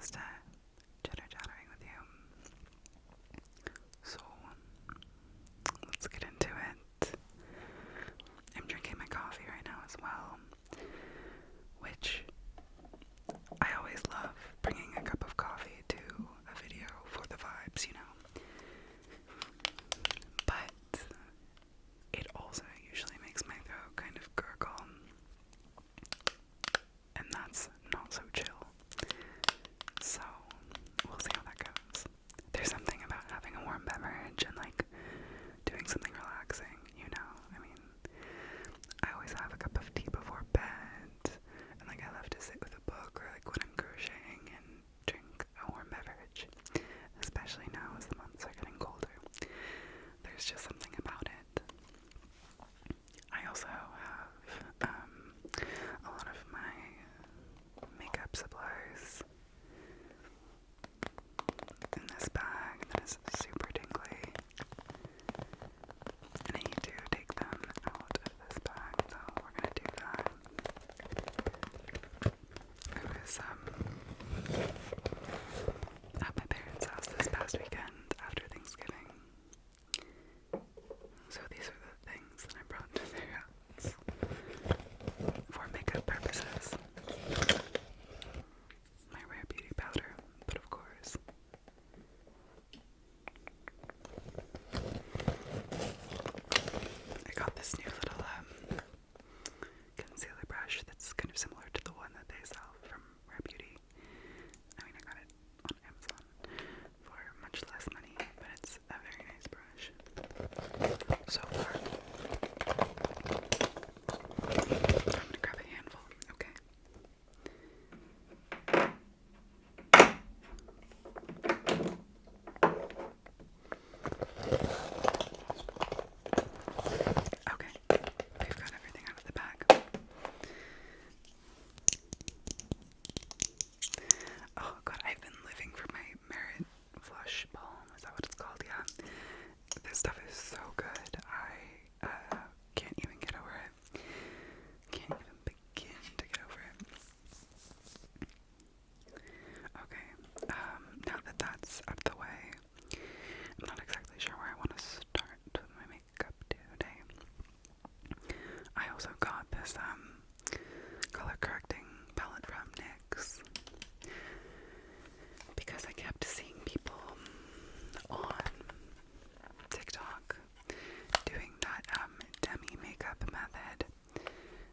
just chattering with you. So let's get into it. I'm drinking my coffee right now as well, which I always love bringing a cup of coffee to a video for the vibes, you know. But it also usually makes my throat kind of gurgle, and that's not so chill. So we'll see how that goes. There's something about having a warm beverage and like doing something relaxing, you know. I mean, I always have a cup of tea before bed, and like I love to sit with a book or like when I'm crocheting and drink a warm beverage, especially now as the months are getting colder. There's just something about it. I also have a lot of my makeup supplies in this bag that is super tingly, and I need to take them out of this bag, so we're gonna do that. I was at my parents' house this past weekend after Thanksgiving, so these are the things that I brought to their house for makeup purposes. My Rare Beauty powder, but of course I got this new little concealer brush that's kind of similar to the one that they sell from Rare Beauty. I mean, I got it on Amazon for much less money, but it's a very nice brush so far. I'm gonna grab a handful, okay? Okay, we've got everything out of the bag. Oh god, I've been living for my Merit Flush Balm. Is that what it's called? Yeah. This stuff is so good. I can't even get over it. Can't even begin to get over it. Okay, now that that's out of the way, I'm not exactly sure where I want to start with my makeup today. I also got this color correcting palette from NYX because I kept seeing people on TikTok doing that demi makeup method,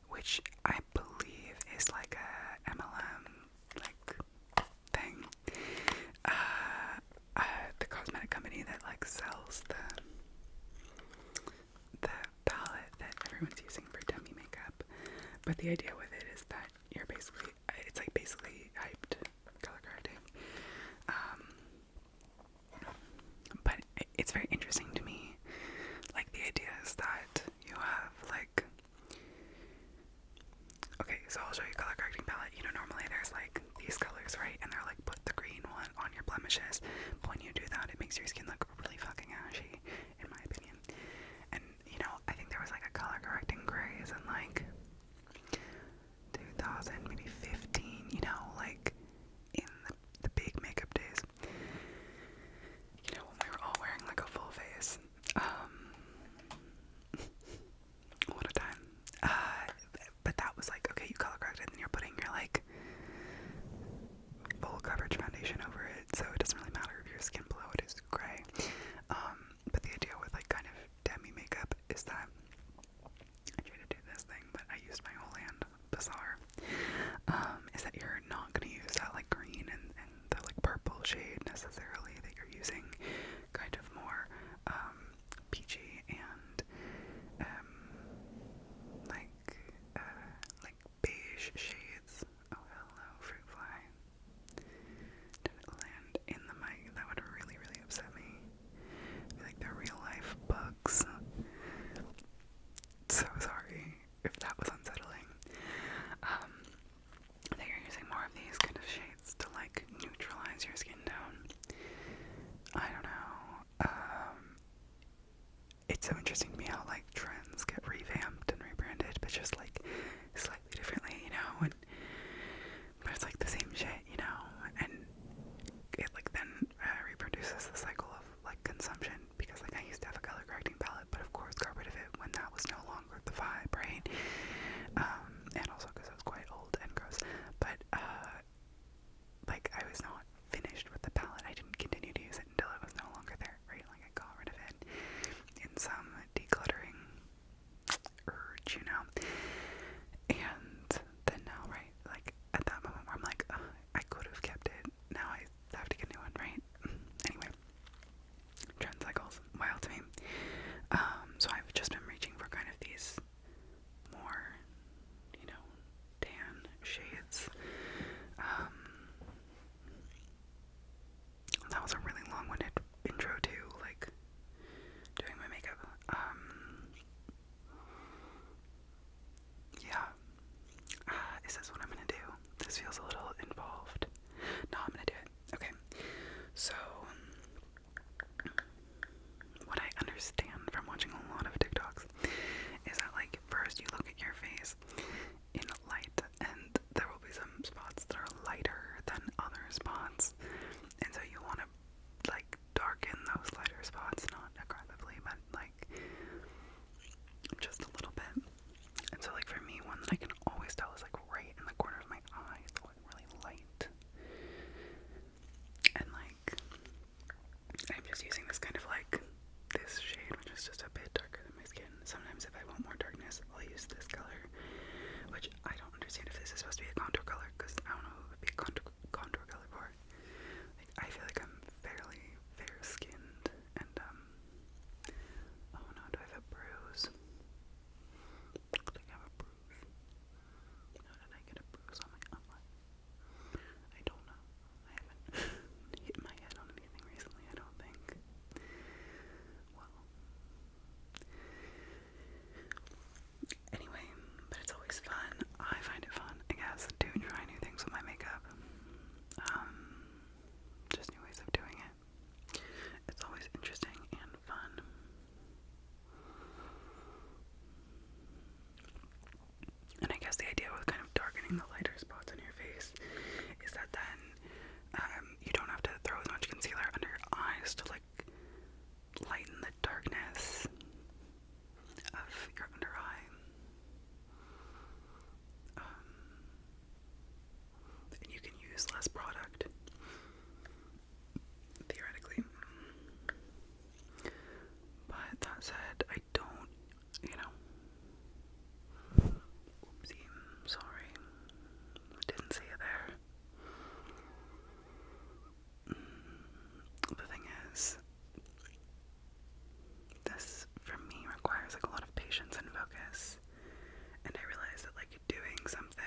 which I believe is like a MLM like thing. The cosmetic company that like sells the palette that everyone's using for demi makeup. But the idea with it is that you're basically, it's like basically hyped color correcting. But it's very interesting to me. Like the idea is that you have like, okay, so I'll show you color correcting palette. You know, normally there's like these colors, right? And they're like, put the green one on your blemishes. But when you do that, it makes your skin look really fucking ashy, in my opinion. And, you know, I think there was like a color correcting craze in like 2000, maybe 15, you know, like in the big makeup days. You know, when we were all wearing like a full face. What a time. But that was like, okay, you color corrected and you're putting your like full coverage foundation over it, so it doesn't really matter if your skin below it is gray. But the idea with like kind of demi makeup is that I tried to do this thing, but I used my whole hand. Bizarre. Is that you're not gonna use that like green and the like purple shade necessarily, that you're using kind of more peachy and like beige shades. Oh hello, fruit fly. Did it land in the mic? That would really, really upset me. I feel like they're real life bugs. So sorry if that was unsettling. I think you're using more of these kind of shades to like neutralize your skin tone. I don't know. It's so interesting to me how like trends get revamped and rebranded, but just like slightly differently, you know, but it's like the same shit, you know, and use less product, theoretically. But that said, I don't, oopsie, sorry, didn't see it there. The thing is, this, for me, requires, like, a lot of patience and focus, and I realized that, like, doing something,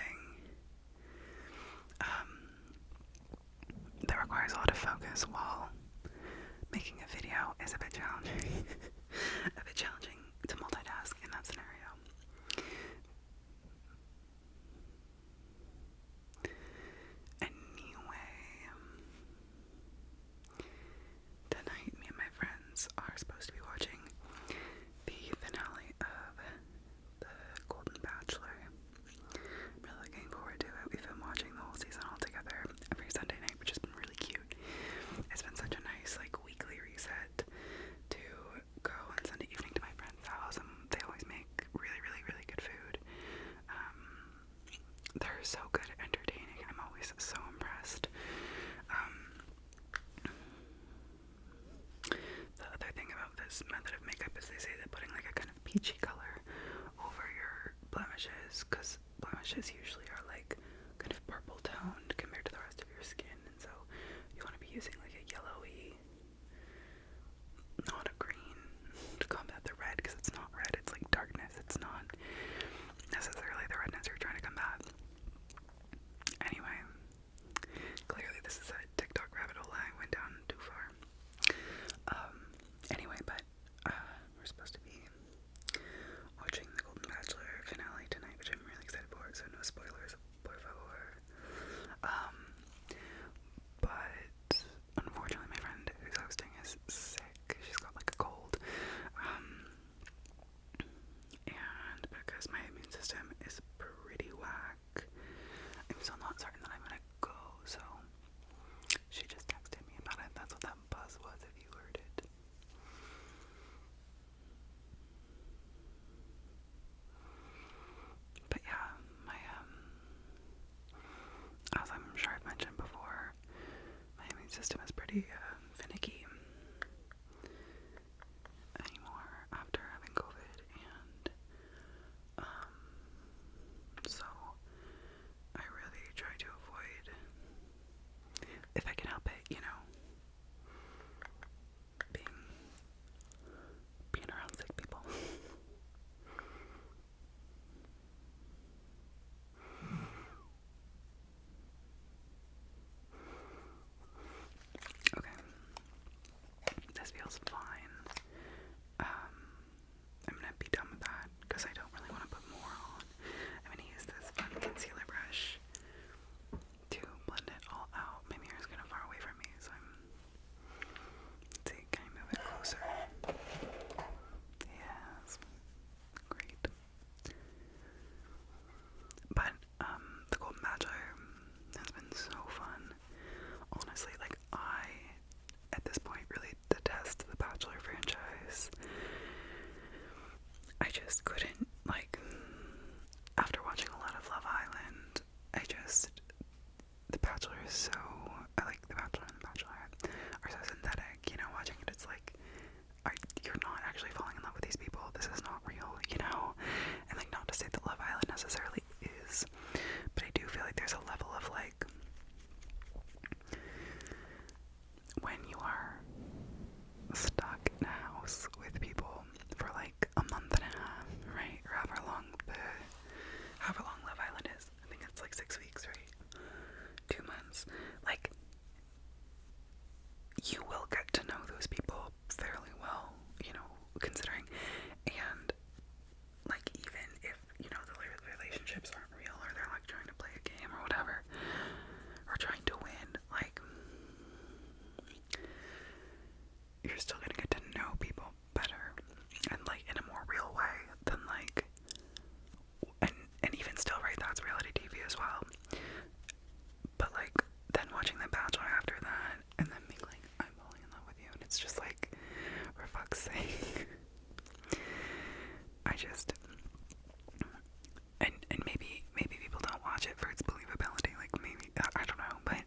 that requires a lot of focus while making a video is a bit challenging. A bit challenging to multitask in that scenario. Anyway, tonight me and my friends are supposed to be watching the finale of The Golden Bachelor. I'm really looking forward to it. We've been watching the whole season all together every Sunday night, which has been really cute. It's been such a nice, like, weekly reset to go on Sunday evening to my friend's house, and they always make really, really, really good food. They're so good at entertaining. I'm always so impressed. The other thing about this method of makeup is they say that putting, like, a kind of peachy color over your blemishes, because blemishes usually are, like, kind of purple toned compared to the rest of your skin, and so you want to be using, like, a yellowy, not a green, to combat the red, because it's not red, it's like darkness. It's not necessarily the redness you're trying to combat. Anyway, clearly this is a TikTok rabbit hole I went down too far. Anyway, but we're supposed to be watching The Golden Bachelor finale tonight, which I'm really excited for, so no spoilers, por favor. But unfortunately my friend who's hosting is sick. She's got, like, a cold. And because my immune system is pretty whack, I'm still not certain that I'm gonna go, so she just texted me about it. That's what that buzz was, if you heard it. But yeah, my, as I'm sure I've mentioned before, my immune system is pretty, finicky anymore after having COVID, and, so I really try to avoid, if I can help it, being around sick people. Okay, this feels fine. I'm gonna be done with that because I don't really want to put more on. I'm gonna use this fun concealer brush to blend it all out. My mirror's kind of far away from me, so let's see, can I move it closer? Yes, great. But The Golden Bachelor has been so fun. Honestly, like, I at this point really detest the Bachelor franchise. I just couldn't, like, after watching a lot of Love Island, The Bachelor is so, I like The Bachelor and The Bachelorette are so synthetic, watching it, it's like, you're not actually falling in love with these people, this is not real, and, like, not to say that Love Island necessarily is, but I do feel like there's a level of, like, when you are stuck in a house with people for, like, a month and a half, right, or however long Love Island is, I think it's like 6 weeks, right, 2 months, like, you will get to know those people fairly well, considering, and, like, even if, the relationships aren't real, or they're, like, trying to play a game or whatever, or trying to win, like, you're still gonna get to know people better, and, like, in a more real way than, like, and even still, right, that's reality TV as well, but, like, then watching The Bachelor after that, and then being like, I'm falling in love with you, and it's just like, for fuck's sake. I just, and maybe people don't watch it for its believability, like, maybe, I don't know, but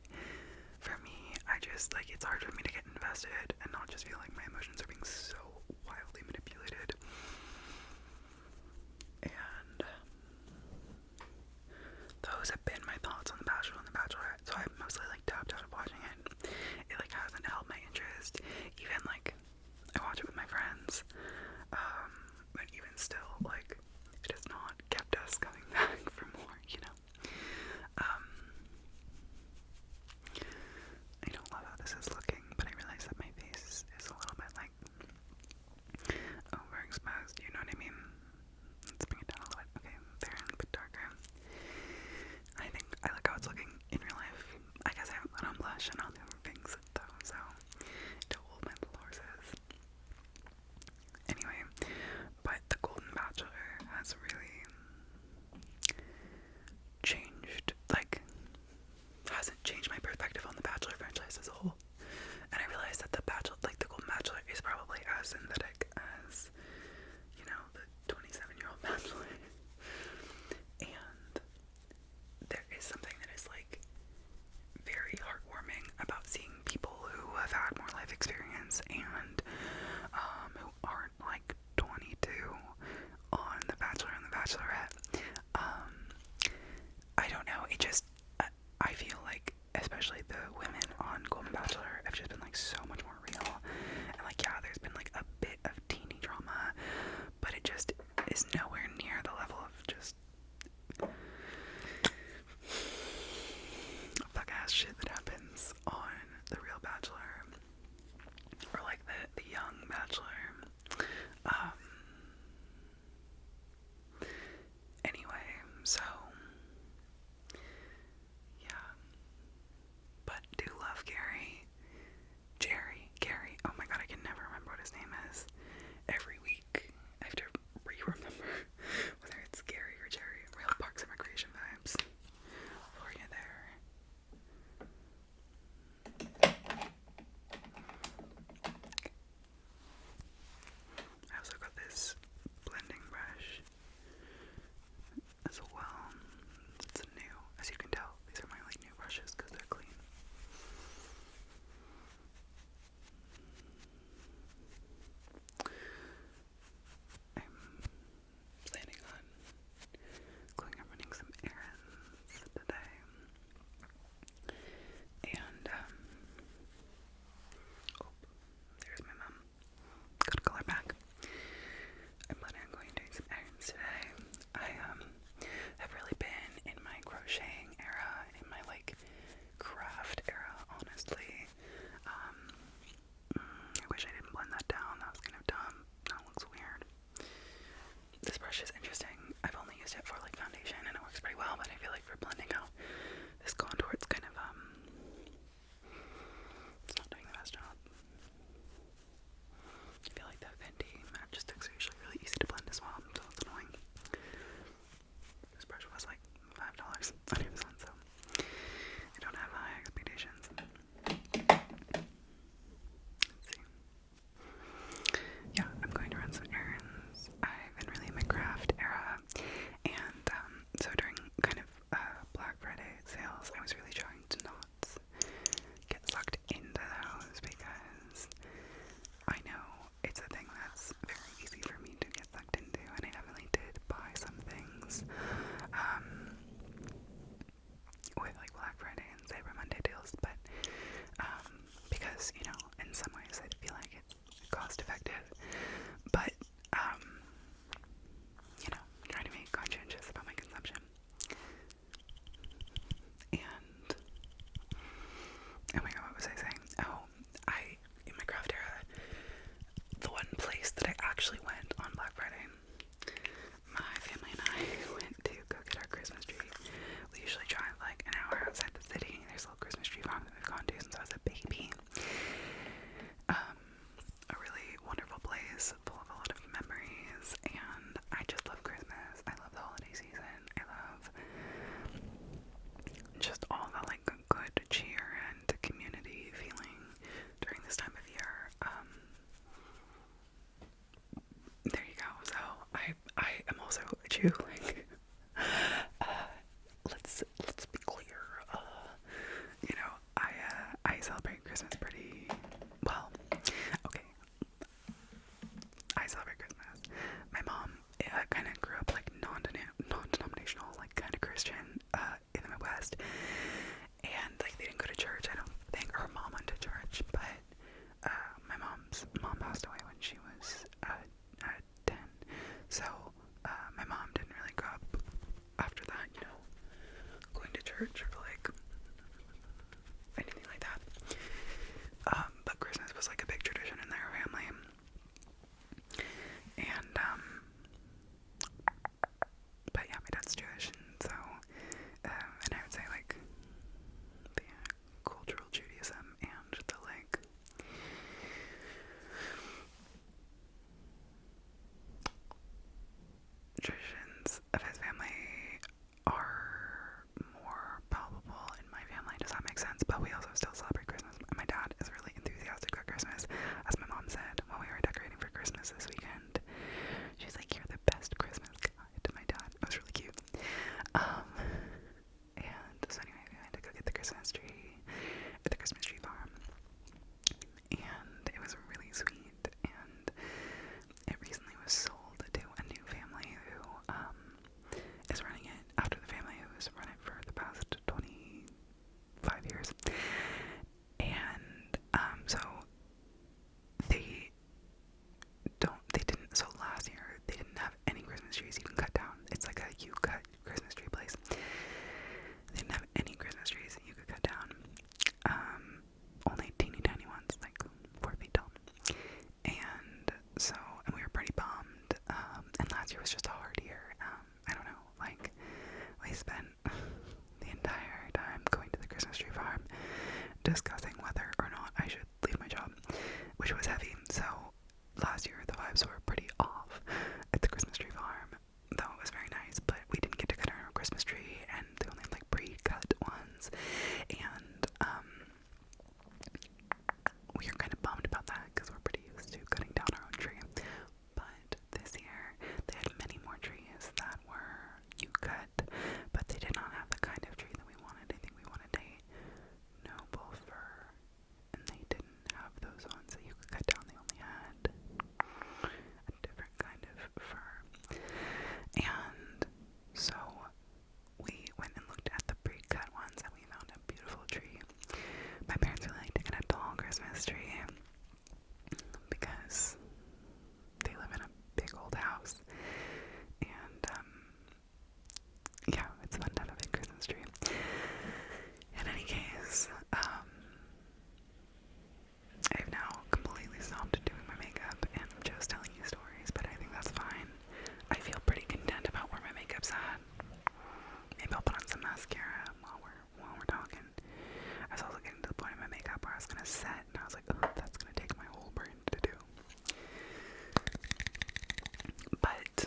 told you, like, let's be clear. You know, I celebrate Christmas pretty well. Okay, I celebrate Christmas. My mom kind of grew up like non-denominational, like kind of Christian in the Midwest, and like they didn't go to church. I don't think her mom went to church, but my mom's mom passed away when she was 10. So my mom didn't really grow up after that, you know, going to church or like anything like that. But Christmas was like a big tradition in their family. And but yeah, my dad's Jewish, and so and I would say like the cultural Judaism and the like traditions of his family are more palpable in my family. Does that make sense? But we also still celebrate Christmas. My dad is really enthusiastic about Christmas. As my mom said when we were decorating for Christmas this weekend, she's like, "You're the best Christmas guy," to my dad. It was really cute. And so anyway, we went to go get the Christmas tree at the Christmas tree farm, and it was really sweet. And it recently was sold to a new family who is running it after the family who has run it for the past 25 years. And so so last year they didn't have any Christmas trees you can cut down. It's like a you cut Christmas tree place. They didn't have any Christmas trees you could cut down. Only teeny tiny ones, like 4 feet tall. And we were pretty bummed. And last year was just a hard year. I don't know, like, we spent the entire time going to the Christmas tree farm discussing whether or not I should leave my job, which was heavy. So last year the vibes were pretty off at the Christmas tree farm, though it was very nice, but we didn't get to cut our own Christmas tree, and they only had like pre-cut ones, and we are kind of bummed about that because we're pretty used to cutting down our own tree. But this year they had many more trees that were you cut, but they did not have the kind of tree that we wanted. I think we wanted a noble fir, and they didn't have those ones that you could cut down. They only had a different kind of fir. And so we went and looked at the pre-cut ones, and we found a beautiful tree. My parents really like to get a tall Christmas tree because they live in a big old house, and yeah, it's fun to have a big Christmas tree. In any case, I've now completely stopped doing my makeup and I'm just telling you stories, but I think that's fine. I feel pretty content about where my makeup's at. Maybe I'll put on some mascara while we're talking. I was also getting to the point in my makeup where I was gonna set, and I was like, oh, that's gonna take my whole brain to do. But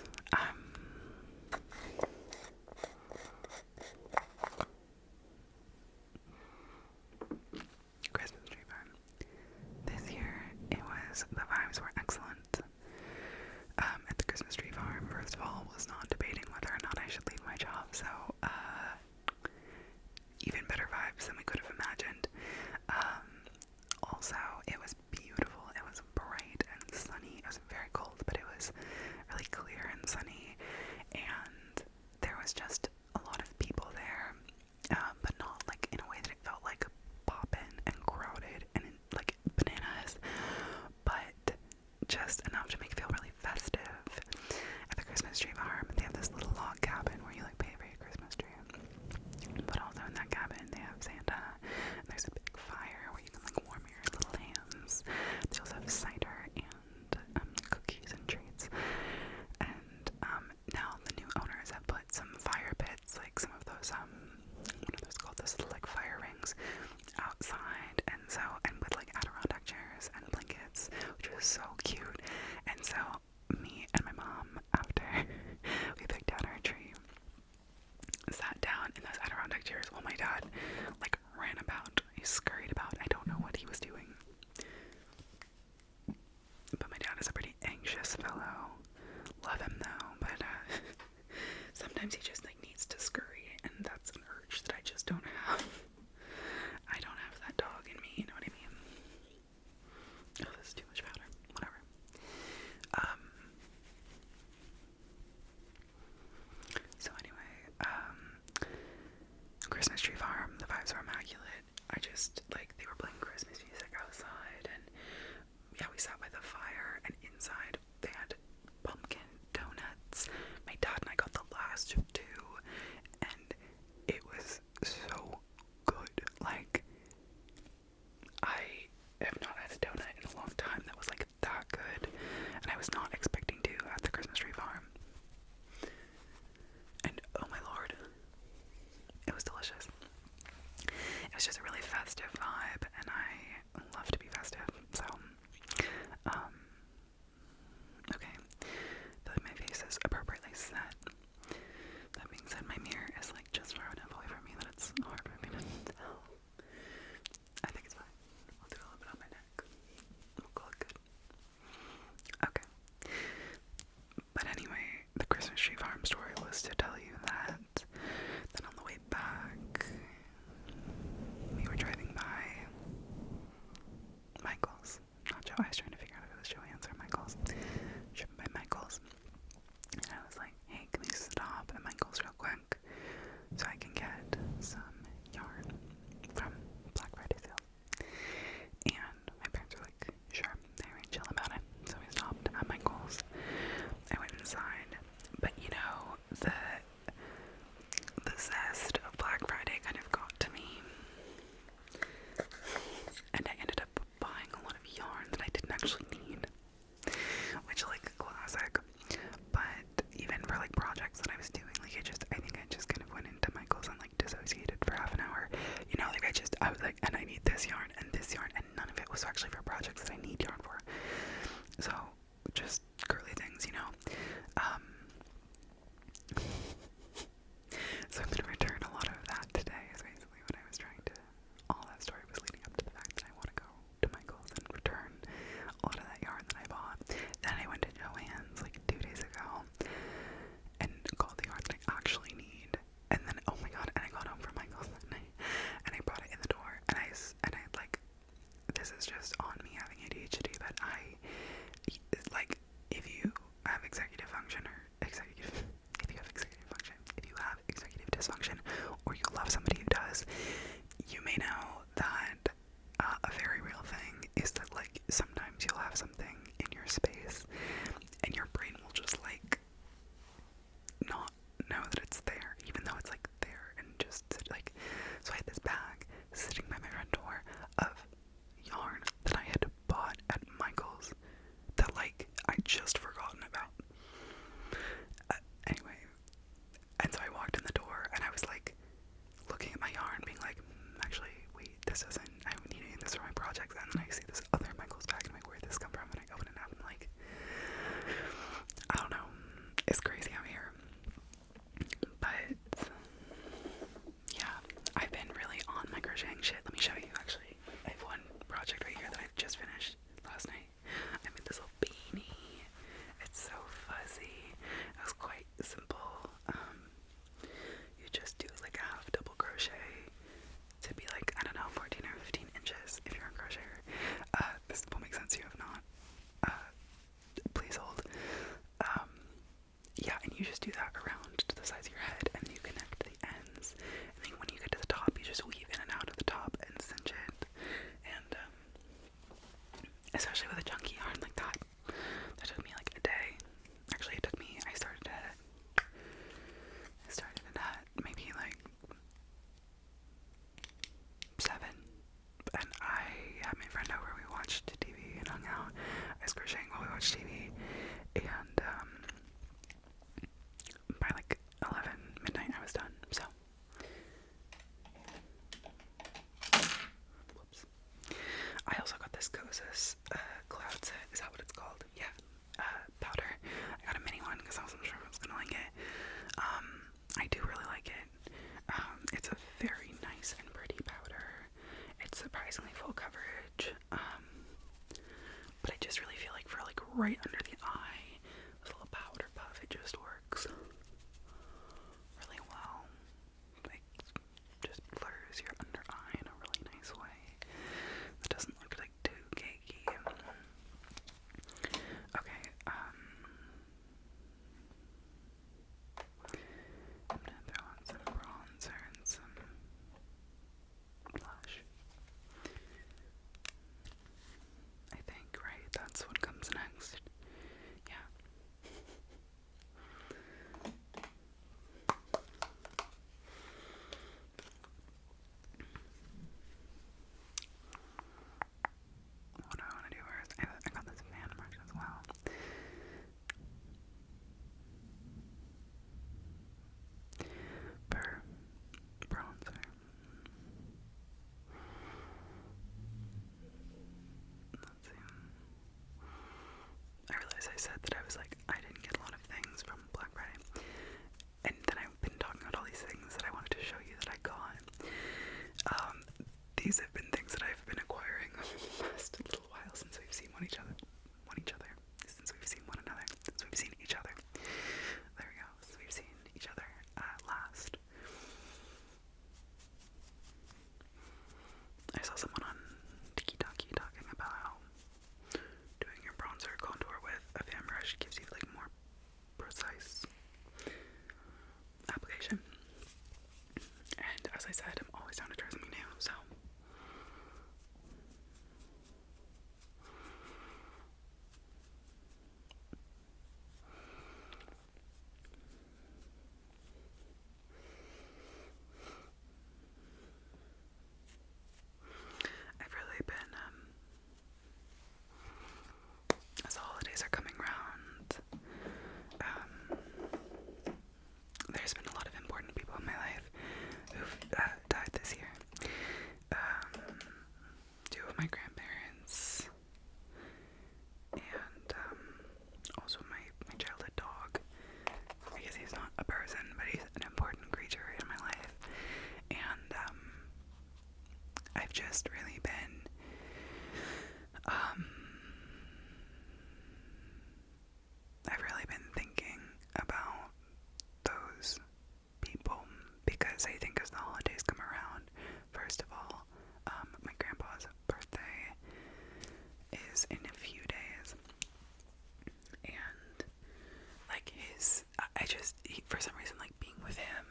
Christmas tree farm. This year, the vibes were excellent. At the Christmas tree farm, first of all, was not debating whether or not I should leave my job, so, even better vibes than we could have imagined. Also, it was beautiful. It was bright and sunny. It was very cold, but it was really clear and sunny, and there was just a lot of people there, but not like in a way that it felt like poppin' and crowded and like bananas, but just enough to make it feel really festive. At the Christmas tree farm, they have this little log cabin where you like pay for your Christmas tree, but also in that cabin they have Santa, and there's a big fire where you can like warm your little hands. They also have cider and cookies and treats. And now the new owners have put some fire pits, like some of those what are those called? Those little like fire rings outside, and with like Adirondack chairs and blankets, which was so cute. And so me and my mom, after we picked out our tree, sat down in those Adirondack chairs while my dad like ran about. He scurried about. I don't know what he was doing. But my dad is a pretty anxious fellow. Love him though, but festive vibe, and I love to be festive, so, okay, my face is appropriately set. That being said, my mirror is like just far enough away from me that it's hard for me to tell. I think it's fine. I'll do a little bit on my neck. We'll call it good. Okay. But anyway, the Christmas tree farm story was to tell you that then on the way back, we were driving by Michael's. Not Joe. I was trying to figure out if it was Joanne's or Michael's. Driven by Michael's. And I was like, hey, can we stop at Michael's real quick so I can get some yarn from Black Friday sale? And my parents were like, sure, they were chill about it. So we stopped at Michael's. I went inside, but you know, the zest of Black Friday kind of got to me, and I ended up buying a lot of yarn that I didn't actually need, which, like, classic. But even for like projects that I was doing, like, I think I just kind of went into Michael's and like dissociated for half an hour, you know, like I was like, and I need this yarn, and none of it was actually for projects that I need yarn for. So just girly things, you know. So I'm gonna return a lot of that today, is basically what I was trying to, all that story was leading up to the fact that I want to go to Michael's and return a lot of that yarn that I bought. Then I went to Joann's like 2 days ago and got the yarn that I actually need. And then, oh my god, and I got home from Michael's that night and I brought it in the door, and I like, this is just on me having ADHD, but like, if you have executive dysfunction, or you love somebody who does, you may know that a very real thing is that, like, sometimes you'll have something in your space and your brain will just like not know that it's there, even though it's like there, and just like, so I had this bag sitting by my front door of yarn that I had bought at Michael's that, like, I'd just forgotten about. Anyway, and so I walked in the door and I was like looking at my yarn being like, actually, wait, this isn't, I don't need any of this for my projects. And then I see this other Michael's bag and I'm like, where did this come from? And I open it up and I'm like, I don't know, it's crazy out here. But yeah, I've been really on my crocheting shit. Let me show you, actually. I have one project right here that I just finished last night. I made this little beanie. It's so fuzzy. It was quite simple. You just do like a half double crochet to be like, I don't know, 14 or 15 inches if you're a crocheter. This will make sense to you if not. Please hold. Yeah, and you just do that around to the sides of your head, and you connect the ends, and then when you get to the top, you just weave in and out of the top and cinch it. And especially with a chunky yarn like that took me like a day. Actually, it took me, I started it at maybe like 7, and I had my friend over, we watched TV and hung out. I was crocheting while we watched TV, and by like 11 midnight I was done. So whoops. I also got this Kosas cloud set. Is that what it's called? Yeah. Powder. I got a mini one because I wasn't sure if I was gonna like it. I do really like it. It's a very nice and pretty powder. It's surprisingly full coverage. But I just really feel like for like right under the eye, with a little powder puff, it just works really well. Like, just blurs your under eye in a really nice way. It doesn't look like too cakey. Okay, I'm gonna throw on some bronzer and some blush. I think, right? That's what comes next. these have been things that I've been acquiring over the past little while since we've seen since we've seen one another, since we've seen each other. There we go. Since we've seen each other last. I saw someone on TikTok talking about how doing your bronzer contour with a fan brush gives you like more precise application. And as I said, I'm always down to try something new, so I've really been, as the holidays are coming around, there's been a lot of important people in my life who've died this year. Two of my grandparents, and also my childhood dog. I guess he's not a person, but he's an important creature in my life. And I've just really been thinking about those people, because I think as the holidays come around, first of all, my grandpa's birthday is in a few days, and like for some reason, like being with him,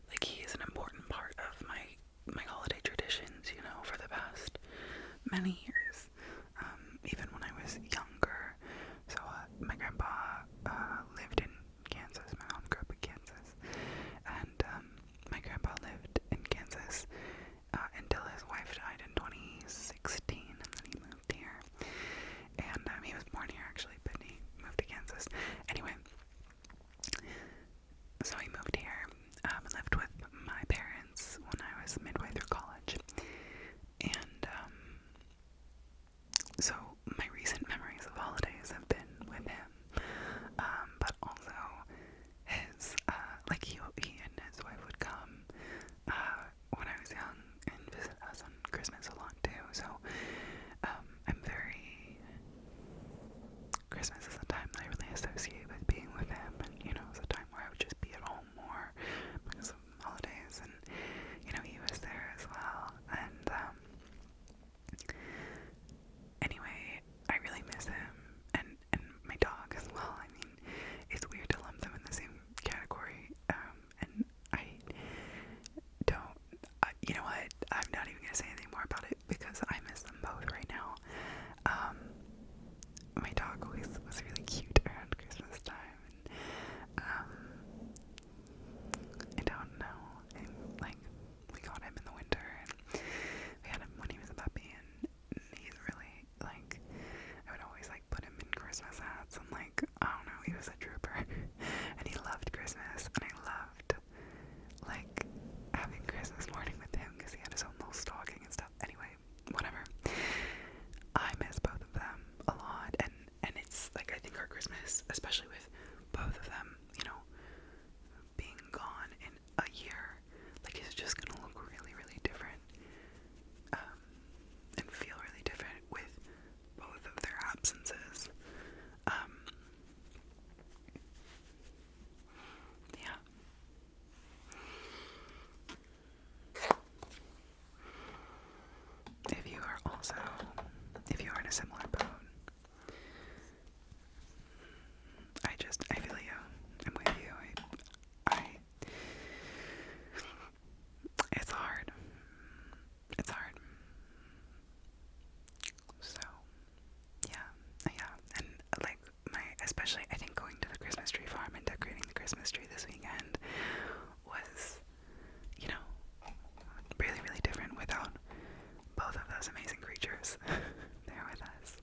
like he is an important part of my holiday traditions, you know, for the past many years, even when I was younger. So my grandpa lived in Kansas. My mom grew up in Kansas, and my grandpa lived in Kansas until his wife died in 2016, and then he moved here. And he was born here actually, but he moved to Kansas. Anyway, so he moved here and lived with my parents when I was midway through college. And so my recent memories of holidays have been with him, but also his, like he and his wife would come when I was young and visit us on Christmas a lot too. So I'm very, Christmas is a time that I really associate with being with him, and you know, it's a time where I would just be at home more because of holidays, and you know, he was there as well. And anyway, I really miss him, and my dog as well. I mean, it's weird to lump them in the same category, and I don't, you know what, I'm not even gonna say anything more about it because I miss them both right now. My dog always was really cute around Christmas time, and I don't know, like, we got him in the winter, and we had him when he was a puppy, and he's really, like, I would always, like, put him in Christmas hats, and, like, I don't know, he was a trooper, and he loved Christmas, and I loved, like, having Christmas morning with him, because he had his own little stocking and stuff. Anyway, whatever. I miss both of them a lot, and it's, like, I think our Christmas, especially with both of them, you know, being gone in a year, like, it's just gonna look really, really different, and feel really different with both of their absences. Yeah. If you are in a similar boat, I feel you. I'm with you. It's hard. It's hard. So, yeah, and like especially I think going to the Christmas tree farm and decorating the Christmas tree this weekend was, you know, really, really different without both of those amazing creatures there with us.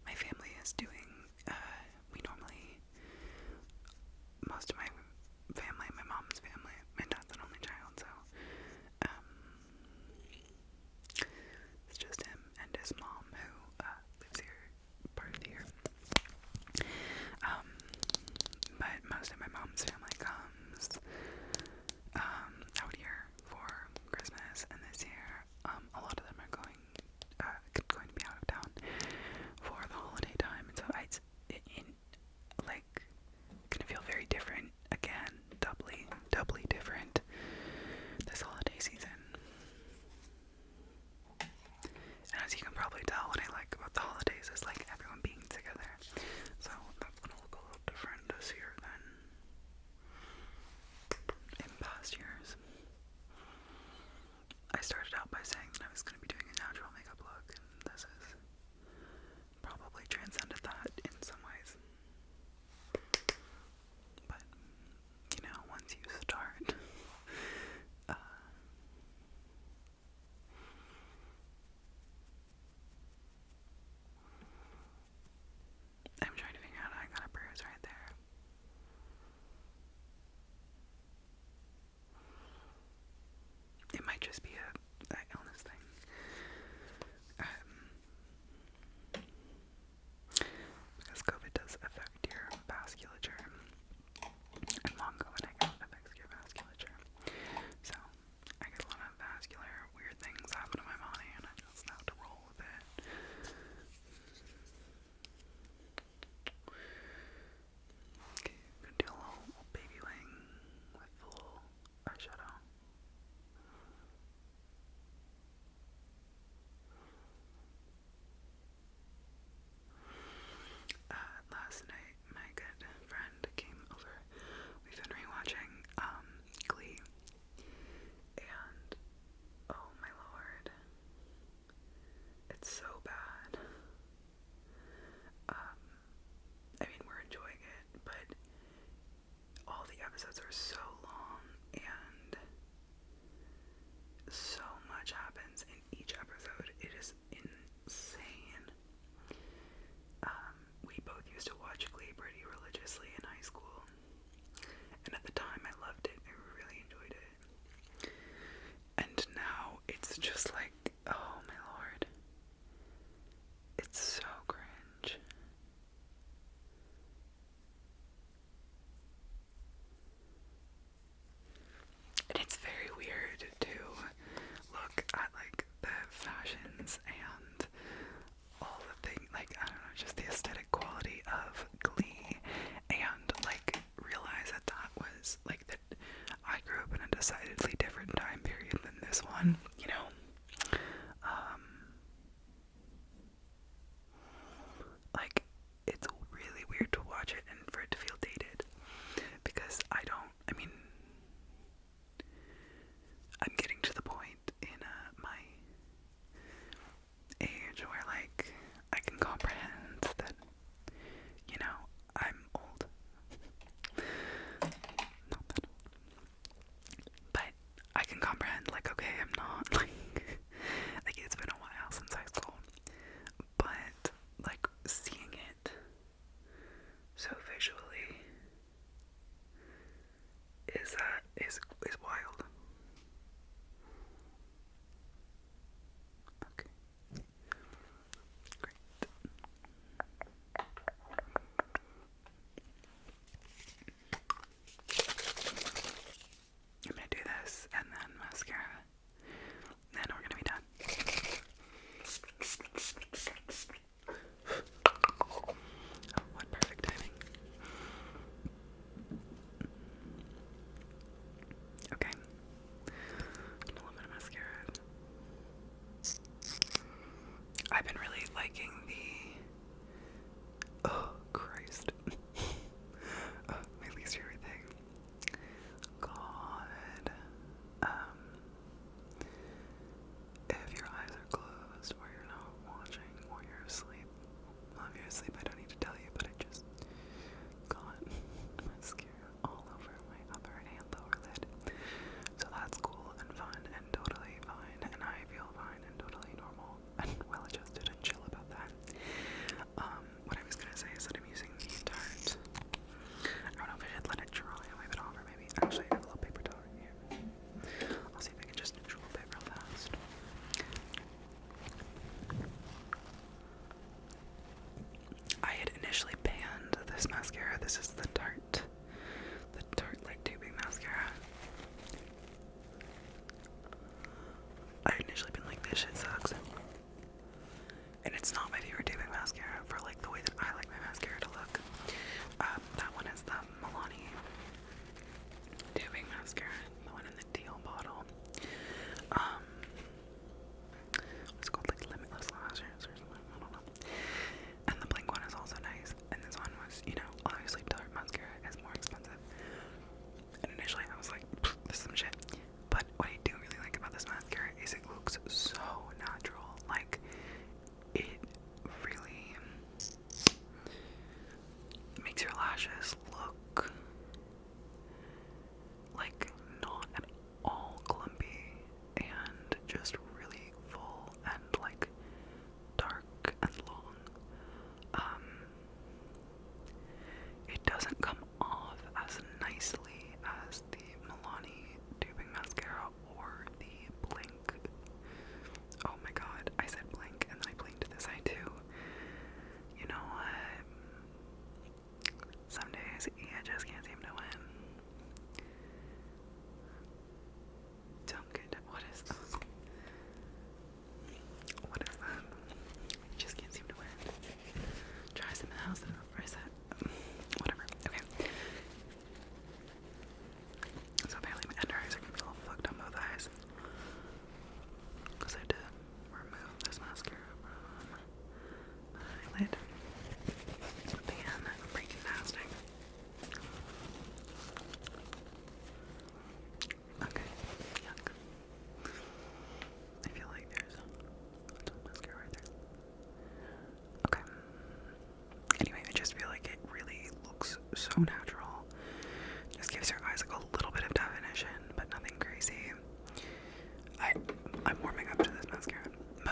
My family is doing, most of my family was gonna be doing a natural makeup look, and this has probably transcended that in some ways. But, you know, once you start, I'm trying to figure out how I got a bruise right there. It might just be a illness thing. Because COVID does affect your vasculature. And long COVID, I guess, affects your vasculature. So, I get a lot of vascular weird things happen to my body, and I just have to roll with it. Okay, I'm gonna do a little baby wing with a little eyeshadow. Last night, my good friend came over. We've been rewatching Glee, and oh my lord, it's so bad. I mean, we're enjoying it, but all the episodes are so long, and so much happens in each episode. It is insane. We both used to watch Glee pretty religiously in high school, and at the time I loved it. I really enjoyed it. And now it's just like, oh my lord, it's so cringe. And it's very weird to look at like the fashions and all the things, like, I don't know, just the aesthetic quality of Glee, and like realize that that was like that I grew up in a decidedly different time period than this one, you know. Like, it's really weird to watch it and for it to feel dated, because I mean, I'm getting to the point in my age where, like, I can comprehend that, you know, I'm old. Not that old. But I can comprehend, like, okay, I'm not, like, it's been a while since high school. But, like, seeing it so visually is wild. Okay. Great. I'm gonna do this and then mascara. Then we're gonna be done. Oh, what perfect timing. Okay. A little bit of mascara. I've been really liking the, oh Christ. My least favorite thing. God. If your eyes are closed or you're not watching or you're asleep, well, if you're asleep I don't need to tell you, but I just got mascara all over my upper and lower lid. So that's cool and fun and totally fine, and I feel fine and totally normal and well adjusted and chill about that. What I was gonna say is that I'm using the Tarte. I don't know if I should let it dry and wipe it off, or maybe actually I have a little paper towel right here. I'll see if I can just neutral a bit real fast. I had initially banned this mascara. This is the Tarte light tubing mascara. I had initially been like, this shit sucks. And it's not my favorite tubing mascara for like the way that I like my mascara to look. That one is the Milani tubing mascara, the one in the teal bottle. It's called like Limitless Lashes or something, I don't know. And the Blink one is also nice. And this one was, you know, obviously Tarte mascara is more expensive. And initially I was like, this is some shit. But what I do really like about this mascara is it looks so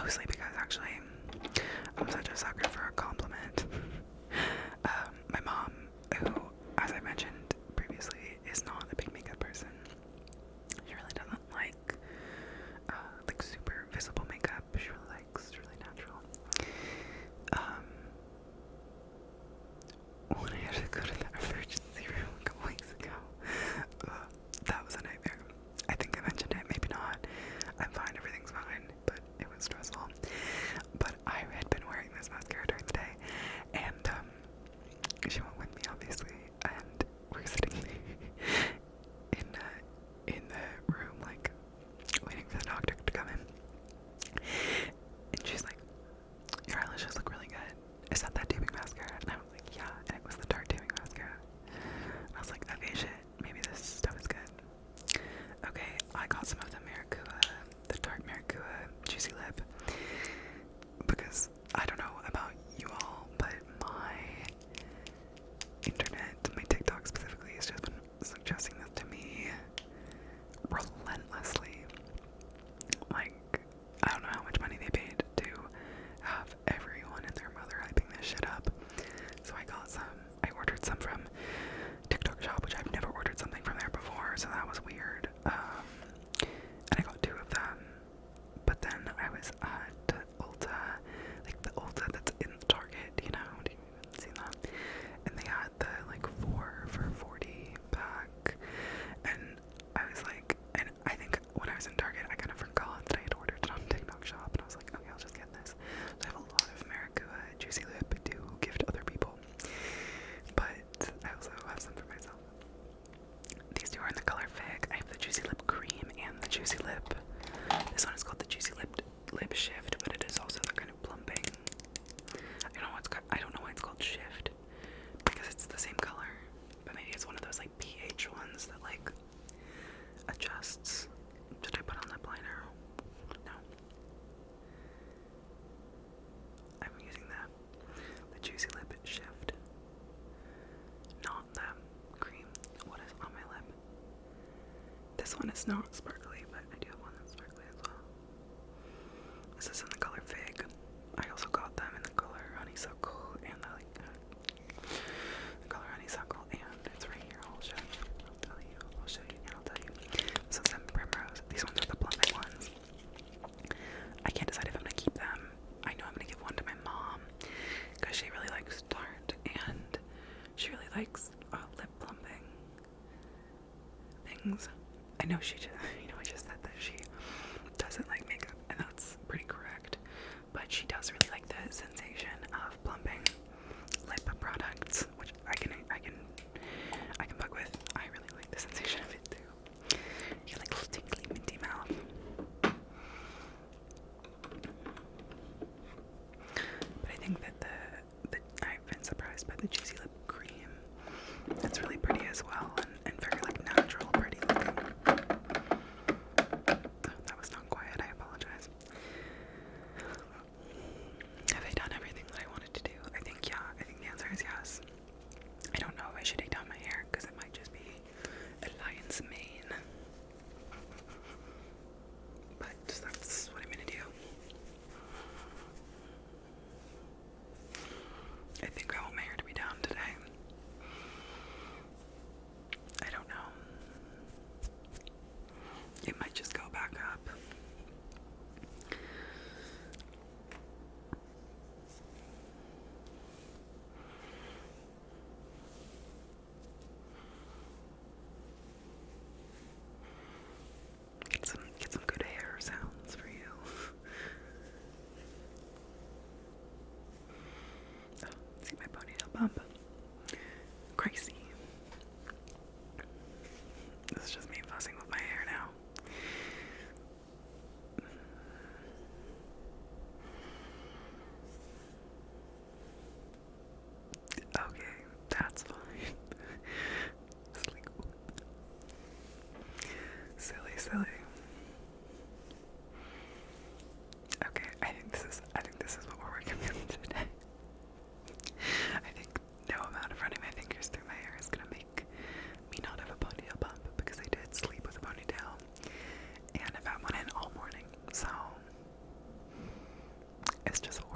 mostly because actually I'm such a sucker for a compliment. My mom, who, as I mentioned previously, is not a big makeup person. She really doesn't like super visible makeup. She really likes really natural. When I had to go to the emergency room a couple weeks ago, that was a nightmare. I think I mentioned it, maybe not. I'm fine, everything's fine, but it was stressful. But I had been wearing this mascara during the day, and she went with me, obviously, and we're sitting in the room, like, waiting for the doctor to come in. And she's like, your eyelashes look really good. Is that tubing mascara? And I was like, yeah, and it was the Tarte tubing mascara. And I was like, okay, shit, maybe this stuff is good. Okay, I got some of the Tarte Maracuja Juicy Lip, because I don't know about you all, but my internet, my TikTok specifically, has just been suggesting this to me relentlessly. Like, I don't know how much money they paid to have everyone and their mother hyping this shit up. So I ordered some from TikTok Shop, which I've never ordered something from there before, so that was weird. And I got 2 of them. But then I was at Ulta, like the Ulta that's in Target, you know, do you even see that? And they had the 4 for $40 pack, and I was like, and I think when I was in Target, I kind of forgot that I had ordered it on TikTok Shop, and I was like, okay, I'll just get this. So I have a lot of Maracuja Juicy Lip to give to other people, but I also have some for myself. These 2 are in the color Fig. I have the Juicy Lip Cream and the Juicy Lip. This one is called the Juicy Lip Shift, but it is also the kind of plumping. I don't know why it's called Shift, because it's the same color, but maybe it's one of those pH ones that adjusts. Did I put on lip liner? No. I'm using the Juicy Lip Shift, not the cream. What is on my lip? This one is not sparkly, but I do have one that's sparkly as well. This is in the color Fig. I also got them in the color Honeysuckle and the color Honeysuckle, and it's right here. I'll show you. I'll show you, and I'll tell you. So some Primrose. These ones are the plumping ones. I can't decide if I'm gonna keep them. I know I'm gonna give one to my mom because she really likes Tarte and she really likes lip plumping things. I know she just, I just said that she doesn't like makeup, and that's pretty correct. But she does really like the sensation of plumping lip products, which I can bug with. I really like the sensation of it too. You get little tinkly minty mouth. is just